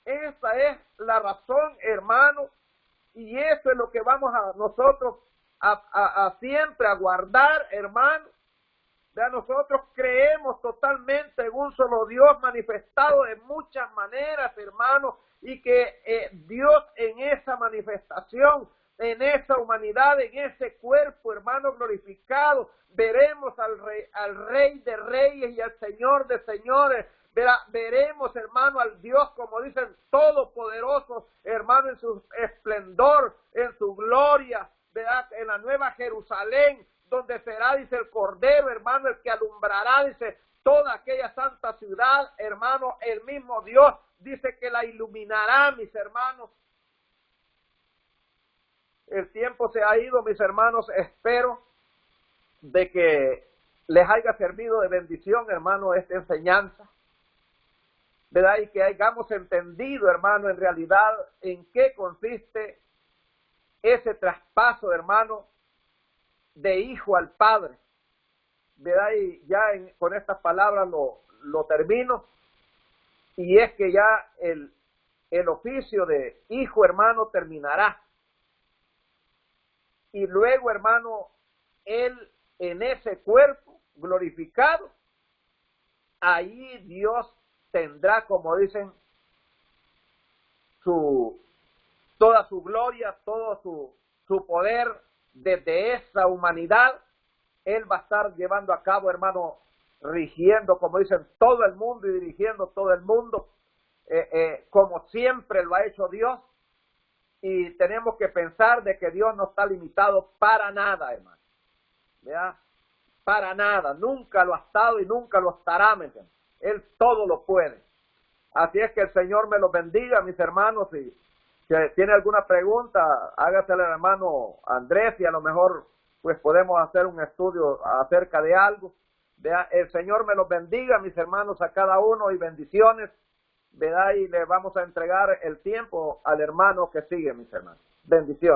Speaker 1: Esa es la razón, hermano, y eso es lo que vamos a nosotros a siempre a guardar, hermano. Ya nosotros creemos totalmente en un solo Dios manifestado de muchas maneras, hermano, y que Dios en esa manifestación, en esa humanidad, en ese cuerpo, hermano, glorificado, veremos al Rey de Reyes y al Señor de Señores. Veremos, hermano, al Dios, como dicen, todopoderoso, hermano, en su esplendor, en su gloria, ¿verdad? En la nueva Jerusalén, donde será, dice, el Cordero, hermano, el que alumbrará, dice, toda aquella santa ciudad, hermano, el mismo Dios, dice que la iluminará, mis hermanos. El tiempo se ha ido, mis hermanos, espero de que les haya servido de bendición, hermano, esta enseñanza, ¿verdad? Y que hayamos entendido, hermano, en realidad, en qué consiste ese traspaso, hermano, de hijo al padre, ¿verdad? Y ya con estas palabras lo termino, y es que ya el oficio de hijo, hermano, terminará, y luego, hermano, él en ese cuerpo glorificado, ahí Dios tendrá, como dicen, toda su gloria, todo su poder. Desde esa humanidad, Él va a estar llevando a cabo, hermano, rigiendo, como dicen, todo el mundo y dirigiendo todo el mundo, como siempre lo ha hecho Dios. Y tenemos que pensar de que Dios no está limitado para nada, hermano, ¿verdad? Para nada, nunca lo ha estado y nunca lo estará, ¿me entiendes? Él todo lo puede. Así es que el Señor me los bendiga, mis hermanos, y si tiene alguna pregunta, hágasela al hermano Andrés, y a lo mejor pues podemos hacer un estudio acerca de algo. ¿Verdad? El Señor me los bendiga, mis hermanos, a cada uno, y bendiciones, ¿verdad? Y le vamos a entregar el tiempo al hermano que sigue, mis hermanos. Bendiciones.